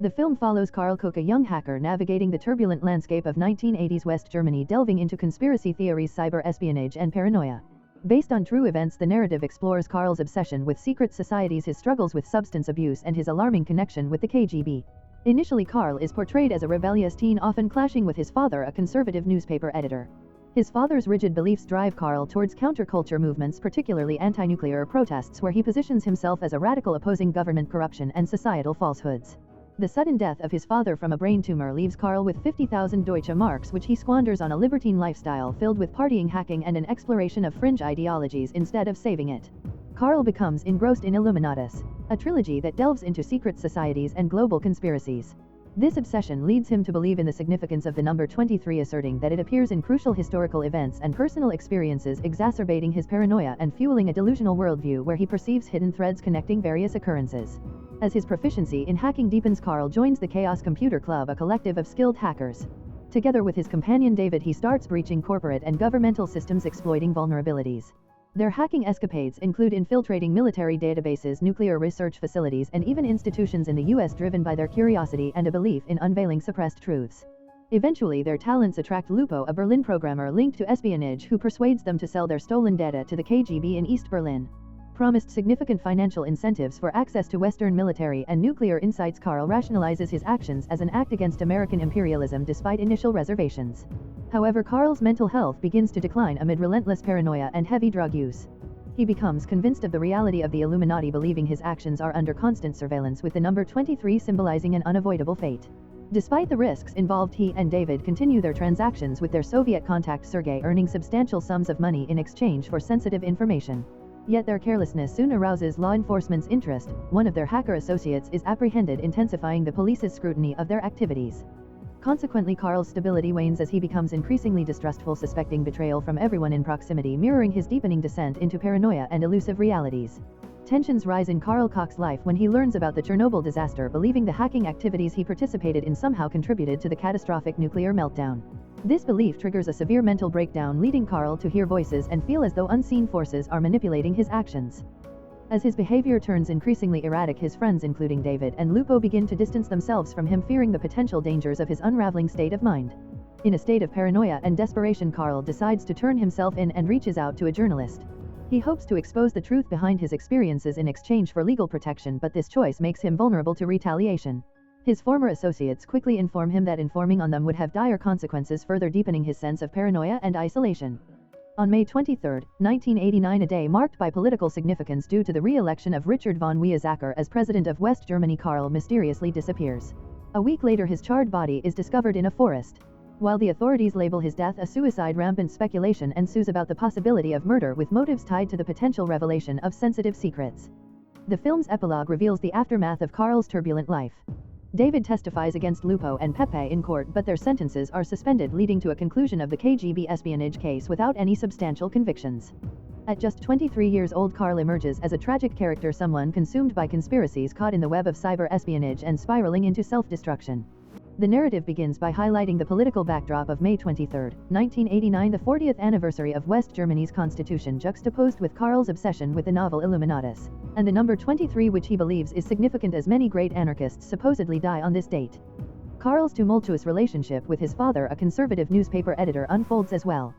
The film follows Karl Cook, a young hacker navigating the turbulent landscape of 1980s West Germany, delving into conspiracy theories, cyber espionage, and paranoia. Based on true events, the narrative explores Karl's obsession with secret societies, his struggles with substance abuse, and his alarming connection with the KGB. Initially, Karl is portrayed as a rebellious teen, often clashing with his father, a conservative newspaper editor. His father's rigid beliefs drive Karl towards counterculture movements, particularly anti-nuclear protests, where he positions himself as a radical, opposing government corruption and societal falsehoods. The sudden death of his father from a brain tumor leaves Karl with 50,000 Deutsche Marks, which he squanders on a libertine lifestyle filled with partying, hacking, and an exploration of fringe ideologies instead of saving it. Karl becomes engrossed in Illuminatus, a trilogy that delves into secret societies and global conspiracies. This obsession leads him to believe in the significance of the number 23, asserting that it appears in crucial historical events and personal experiences, exacerbating his paranoia and fueling a delusional worldview where he perceives hidden threads connecting various occurrences. As his proficiency in hacking deepens, Karl joins the Chaos Computer Club, a collective of skilled hackers. Together with his companion David, he starts breaching corporate and governmental systems, exploiting vulnerabilities. Their hacking escapades include infiltrating military databases, nuclear research facilities, and even institutions in the US, driven by their curiosity and a belief in unveiling suppressed truths. Eventually, their talents attract Lupo, a Berlin programmer linked to espionage, who persuades them to sell their stolen data to the KGB in East Berlin. Promised significant financial incentives for access to Western military and nuclear insights, Karl rationalizes his actions as an act against American imperialism despite initial reservations. However, Karl's mental health begins to decline amid relentless paranoia and heavy drug use. He becomes convinced of the reality of the Illuminati, believing his actions are under constant surveillance, with the number 23 symbolizing an unavoidable fate. Despite the risks involved, he and David continue their transactions with their Soviet contact Sergei, earning substantial sums of money in exchange for sensitive information. Yet their carelessness soon arouses law enforcement's interest. One of their hacker associates is apprehended, intensifying the police's scrutiny of their activities. Consequently, Karl's stability wanes as he becomes increasingly distrustful, suspecting betrayal from everyone in proximity, mirroring his deepening descent into paranoia and elusive realities. Tensions rise in Karl Koch's life when he learns about the Chernobyl disaster, believing the hacking activities he participated in somehow contributed to the catastrophic nuclear meltdown. This belief triggers a severe mental breakdown, leading Karl to hear voices and feel as though unseen forces are manipulating his actions. As his behavior turns increasingly erratic, his friends, including David and Lupo, begin to distance themselves from him, fearing the potential dangers of his unraveling state of mind. In a state of paranoia and desperation, Karl decides to turn himself in and reaches out to a journalist. He hopes to expose the truth behind his experiences in exchange for legal protection, but this choice makes him vulnerable to retaliation. His former associates quickly inform him that informing on them would have dire consequences, further deepening his sense of paranoia and isolation. On May 23, 1989, a day marked by political significance due to the re-election of Richard von Weizsäcker as president of West Germany, Karl mysteriously disappears. A week later, his charred body is discovered in a forest. While the authorities label his death a suicide, rampant speculation ensues about the possibility of murder, with motives tied to the potential revelation of sensitive secrets. The film's epilogue reveals the aftermath of Karl's turbulent life. David testifies against Lupo and Pepe in court, but their sentences are suspended, leading to a conclusion of the KGB espionage case without any substantial convictions. At just 23 years old, Karl emerges as a tragic character, someone consumed by conspiracies, caught in the web of cyber espionage, and spiraling into self-destruction. The narrative begins by highlighting the political backdrop of May 23, 1989, the 40th anniversary of West Germany's constitution, juxtaposed with Karl's obsession with the novel Illuminatus, and the number 23, which he believes is significant as many great anarchists supposedly die on this date. Karl's tumultuous relationship with his father, a conservative newspaper editor, unfolds as well.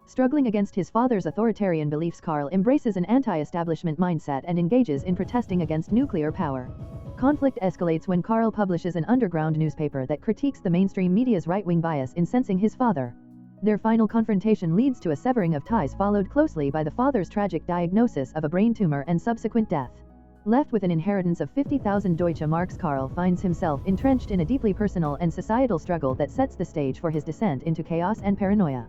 Struggling against his father's authoritarian beliefs, Karl embraces an anti-establishment mindset and engages in protesting against nuclear power. Conflict escalates when Karl publishes an underground newspaper that critiques the mainstream media's right-wing bias, incensing his father. Their final confrontation leads to a severing of ties, followed closely by the father's tragic diagnosis of a brain tumor and subsequent death. Left with an inheritance of 50,000 Deutsche Marks, Karl finds himself entrenched in a deeply personal and societal struggle that sets the stage for his descent into chaos and paranoia.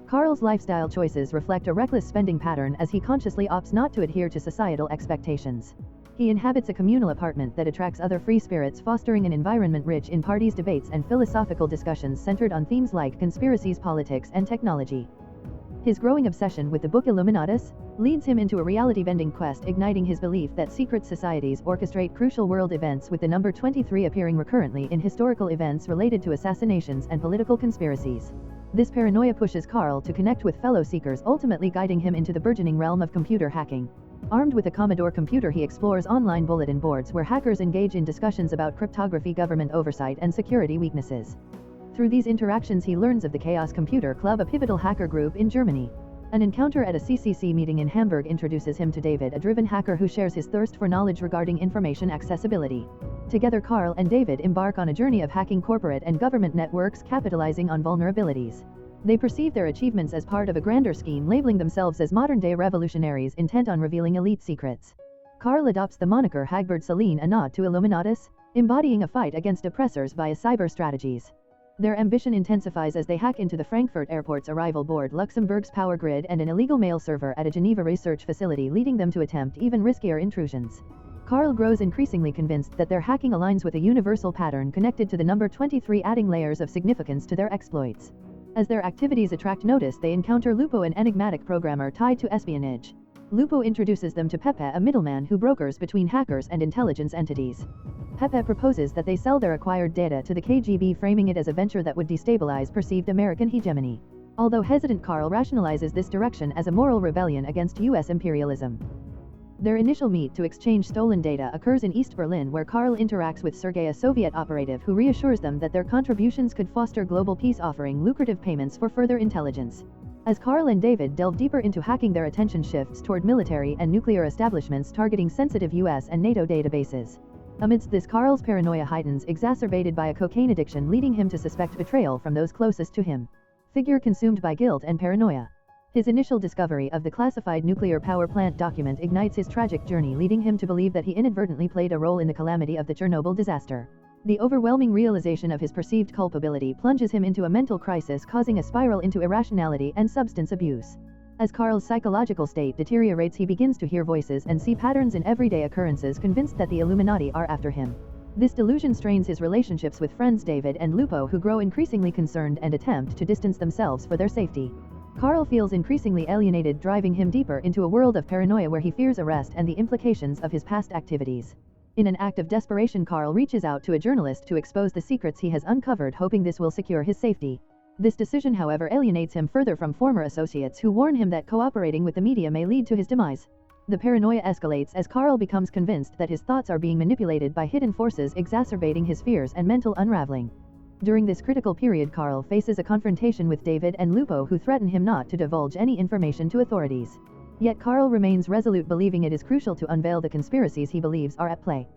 Karl's lifestyle choices reflect a reckless spending pattern as he consciously opts not to adhere to societal expectations. He inhabits a communal apartment that attracts other free spirits, fostering an environment rich in parties, debates, and philosophical discussions centered on themes like conspiracies, politics, and technology. His growing obsession with the book Illuminatus leads him into a reality-bending quest, igniting his belief that secret societies orchestrate crucial world events, with the number 23 appearing recurrently in historical events related to assassinations and political conspiracies. This paranoia pushes Karl to connect with fellow seekers, ultimately guiding him into the burgeoning realm of computer hacking. Armed with a Commodore computer, he explores online bulletin boards where hackers engage in discussions about cryptography, government oversight, and security weaknesses. Through these interactions, he learns of the Chaos Computer Club, a pivotal hacker group in Germany. An encounter at a CCC meeting in Hamburg introduces him to David, a driven hacker who shares his thirst for knowledge regarding information accessibility. Together, Carl and David embark on a journey of hacking corporate and government networks, capitalizing on vulnerabilities. They perceive their achievements as part of a grander scheme, labeling themselves as modern-day revolutionaries intent on revealing elite secrets. Carl adopts the moniker Hagbard Celine, a nod to Illuminatus, embodying a fight against oppressors via cyber strategies. Their ambition intensifies as they hack into the Frankfurt airport's arrival board, Luxembourg's power grid, and an illegal mail server at a Geneva research facility, leading them to attempt even riskier intrusions. Carl grows increasingly convinced that their hacking aligns with a universal pattern connected to the number 23, adding layers of significance to their exploits. As their activities attract notice, they encounter Lupo, an enigmatic programmer tied to espionage. Lupo introduces them to Pepe, a middleman who brokers between hackers and intelligence entities. Pepe proposes that they sell their acquired data to the KGB, framing it as a venture that would destabilize perceived American hegemony. Although hesitant, Carl rationalizes this direction as a moral rebellion against U.S. imperialism. Their initial meet to exchange stolen data occurs in East Berlin, where Carl interacts with Sergei, a Soviet operative who reassures them that their contributions could foster global peace, offering lucrative payments for further intelligence. As Carl and David delve deeper into hacking, their attention shifts toward military and nuclear establishments targeting sensitive U.S. and NATO databases. Amidst this, Carl's paranoia heightens, exacerbated by a cocaine addiction, leading him to suspect betrayal from those closest to him. Figure consumed by guilt and paranoia. His initial discovery of the classified nuclear power plant document ignites his tragic journey, leading him to believe that he inadvertently played a role in the calamity of the Chernobyl disaster. The overwhelming realization of his perceived culpability plunges him into a mental crisis, causing a spiral into irrationality and substance abuse. As Carl's psychological state deteriorates, he begins to hear voices and see patterns in everyday occurrences, convinced that the Illuminati are after him. This delusion strains his relationships with friends David and Lupo, who grow increasingly concerned and attempt to distance themselves for their safety. Carl feels increasingly alienated, driving him deeper into a world of paranoia where he fears arrest and the implications of his past activities. In an act of desperation, Carl reaches out to a journalist to expose the secrets he has uncovered, hoping this will secure his safety. This decision, however, alienates him further from former associates who warn him that cooperating with the media may lead to his demise. The paranoia escalates as Carl becomes convinced that his thoughts are being manipulated by hidden forces, exacerbating his fears and mental unraveling. During this critical period, Carl faces a confrontation with David and Lupo, who threaten him not to divulge any information to authorities. Yet Carl remains resolute, believing it is crucial to unveil the conspiracies he believes are at play.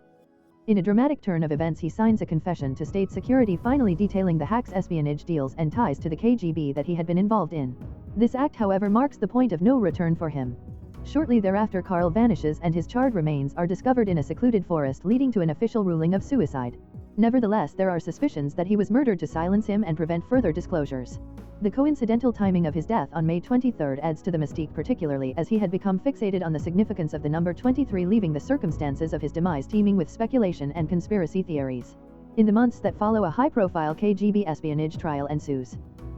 In a dramatic turn of events, he signs a confession to state security, finally detailing the hack's espionage deals and ties to the KGB that he had been involved in. This act, however, marks the point of no return for him. Shortly thereafter, Carl vanishes and his charred remains are discovered in a secluded forest, leading to an official ruling of suicide. Nevertheless, there are suspicions that he was murdered to silence him and prevent further disclosures. The coincidental timing of his death on May 23 adds to the mystique, particularly as he had become fixated on the significance of the number 23, leaving the circumstances of his demise teeming with speculation and conspiracy theories. In the months that follow, a high-profile KGB espionage trial ensues.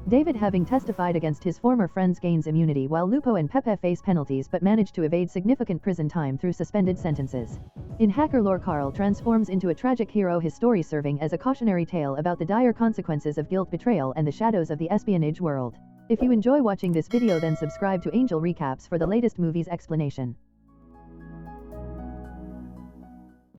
David, having testified against his former friends, gains immunity, while Lupo and Pepe face penalties but manage to evade significant prison time through suspended sentences. In hacker lore, Carl transforms into a tragic hero, his story serving as a cautionary tale about the dire consequences of guilt, betrayal, and the shadows of the espionage world. If you enjoy watching this video, then subscribe to Angel Recaps for the latest movies explanation.